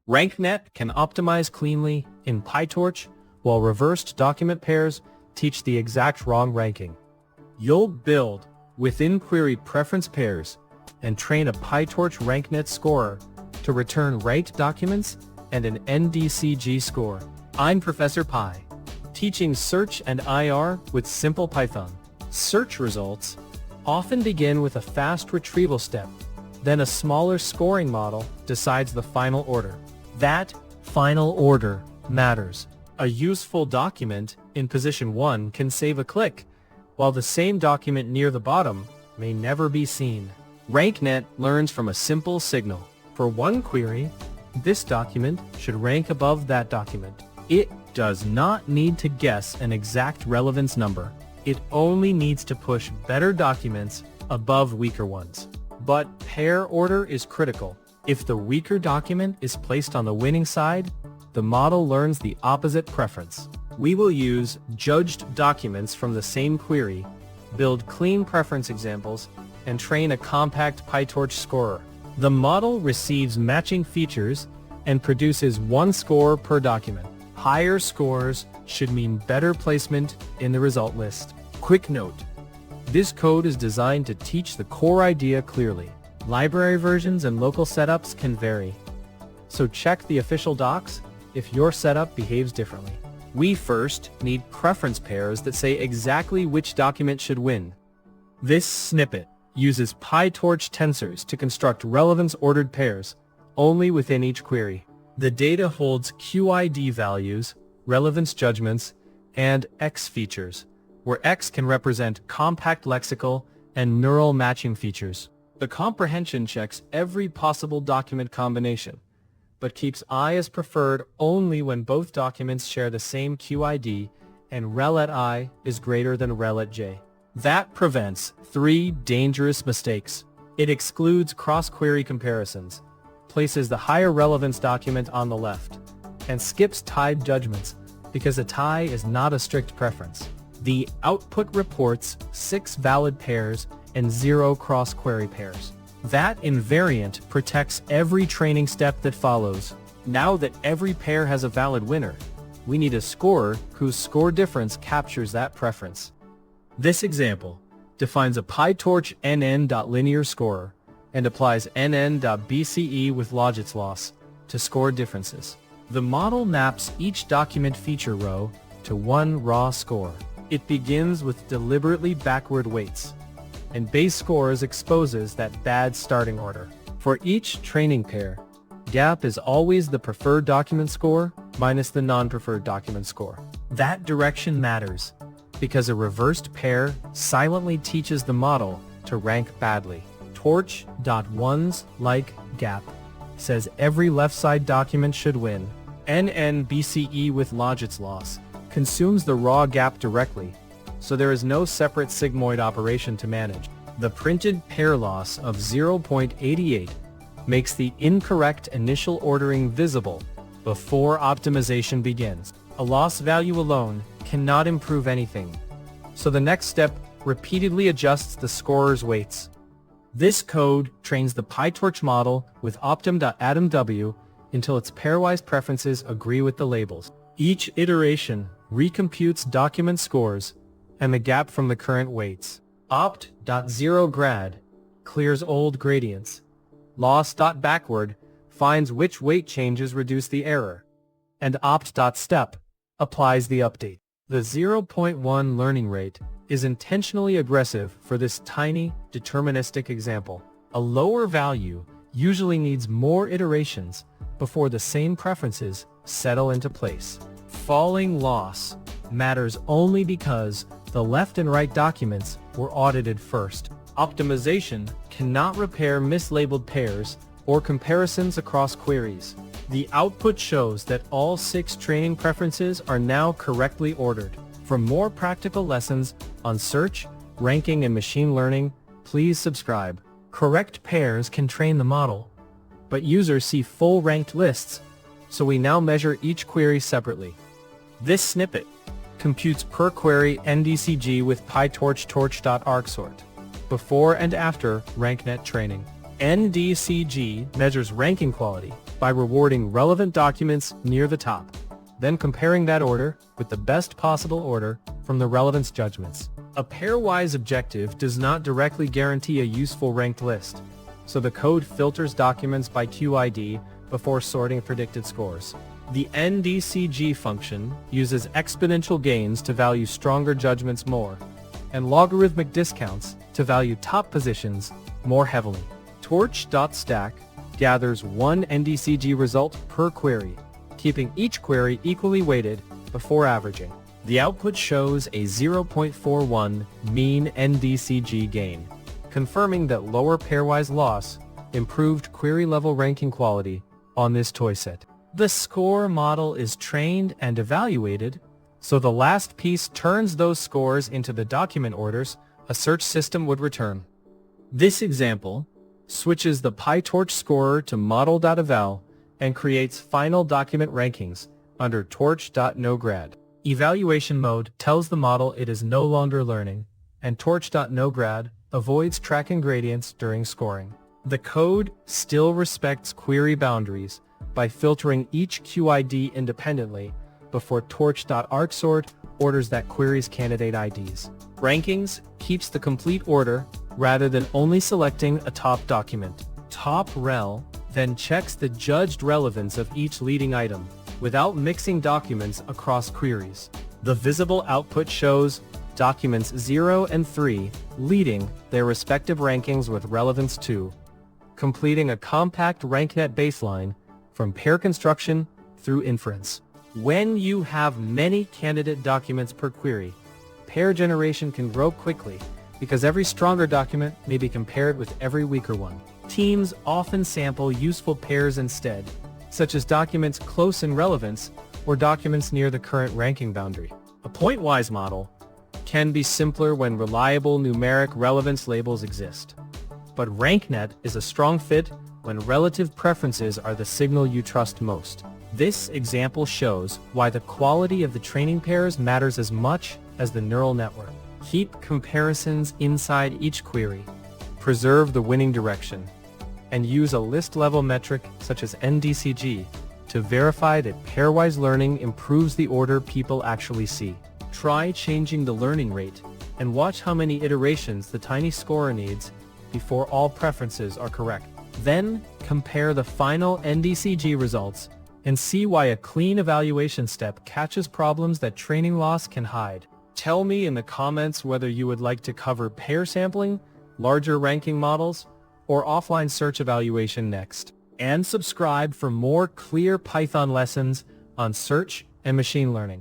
RankNet can optimize cleanly in PyTorch, while reversed document pairs teach the exact wrong ranking. You'll build within query preference pairs and train a PyTorch RankNet scorer to return right documents and an NDCG score. I'm Professor Pi, teaching search and IR with simple Python. Search results often begin with a fast retrieval step, then a smaller scoring model decides the final order. That final order matters. A useful document in position 1 can save a click, while the same document near the bottom may never be seen. RankNet learns from a simple signal. For one query, this document should rank above that document. It does not need to guess an exact relevance number. It only needs to push better documents above weaker ones. But pair order is critical. If the weaker document is placed on the winning side, the model learns the opposite preference. We will use judged documents from the same query, build clean preference examples, and train a compact PyTorch scorer. The model receives matching features and produces one score per document. Higher scores should mean better placement in the result list. Quick note: this code is designed to teach the core idea clearly. Library versions and local setups can vary, so check the official docs if your setup behaves differently. We first need preference pairs that say exactly which document should win. This snippet uses PyTorch tensors to construct relevance-ordered pairs only within each query. The data holds QID values, relevance judgments, and X features, where X can represent compact lexical and neural matching features. The comprehension checks every possible document combination, but keeps I as preferred only when both documents share the same QID and rel at I is greater than rel at j. That prevents 3 dangerous mistakes. It excludes cross-query comparisons, places the higher relevance document on the left, and skips tied judgments because a tie is not a strict preference. The output reports 6 valid pairs and 0 cross-query pairs. That invariant protects every training step that follows. Now that every pair has a valid winner, we need a scorer whose score difference captures that preference. This example defines a PyTorch nn.Linear scorer and applies nn.BCEWithLogitsLoss to score differences. The model maps each document feature row to one raw score. It begins with deliberately backward weights, and base scores exposes that bad starting order. For each training pair, gap is always the preferred document score minus the non-preferred document score. That direction matters, because a reversed pair silently teaches the model to rank badly. Torch.ones like gap says every left side document should win. nn.BCEWithLogitsLoss consumes the raw gap directly, so there is no separate sigmoid operation to manage. The printed pair loss of 0.88 makes the incorrect initial ordering visible before optimization begins. A loss value alone cannot improve anything, so the next step repeatedly adjusts the scorer's weights. This code trains the PyTorch model with optim.AdamW until its pairwise preferences agree with the labels. Each iteration recomputes document scores and the gap from the current weights. Opt.zeroGrad clears old gradients. Loss.backward finds which weight changes reduce the error. And opt.step applies the update. The 0.1 learning rate is intentionally aggressive for this tiny, deterministic example. A lower value usually needs more iterations before the same preferences settle into place. Falling loss matters only because the left and right documents were audited first. Optimization cannot repair mislabeled pairs or comparisons across queries. The output shows that all 6 training preferences are now correctly ordered. For more practical lessons on search, ranking, and machine learning, please subscribe. Correct pairs can train the model, but users see full ranked lists, so we now measure each query separately. This snippet computes per query NDCG with PyTorch torch.argsort, before and after RankNet training. NDCG measures ranking quality by rewarding relevant documents near the top, then comparing that order with the best possible order from the relevance judgments. A pairwise objective does not directly guarantee a useful ranked list, so the code filters documents by QID before sorting predicted scores. The NDCG function uses exponential gains to value stronger judgments more, and logarithmic discounts to value top positions more heavily. Torch.stack gathers one NDCG result per query, keeping each query equally weighted before averaging. The output shows a 0.41 mean NDCG gain, confirming that lower pairwise loss improved query-level ranking quality on this toy set. The score model is trained and evaluated, so the last piece turns those scores into the document orders a search system would return. This example switches the PyTorch scorer to model.eval and creates final document rankings under torch.nograd. Evaluation mode tells the model it is no longer learning, and torch.nograd avoids tracking gradients during scoring. The code still respects query boundaries by filtering each QID independently before torch.arcsort orders that query's candidate IDs. Rankings keeps the complete order rather than only selecting a top document. Top.rel then checks the judged relevance of each leading item without mixing documents across queries. The visible output shows documents 0 and 3 leading their respective rankings with relevance 2, completing a compact RankNet baseline from pair construction through inference. When you have many candidate documents per query, pair generation can grow quickly because every stronger document may be compared with every weaker one. Teams often sample useful pairs instead, such as documents close in relevance or documents near the current ranking boundary. A pointwise model can be simpler when reliable numeric relevance labels exist, but RankNet is a strong fit when relative preferences are the signal you trust most. This example shows why the quality of the training pairs matters as much as the neural network. Keep comparisons inside each query, preserve the winning direction, and use a list-level metric such as NDCG to verify that pairwise learning improves the order people actually see. Try changing the learning rate and watch how many iterations the tiny scorer needs before all preferences are correct. Then compare the final NDCG results and see why a clean evaluation step catches problems that training loss can hide. Tell me in the comments whether you would like to cover pair sampling, larger ranking models, or offline search evaluation next. And subscribe for more clear Python lessons on search and machine learning.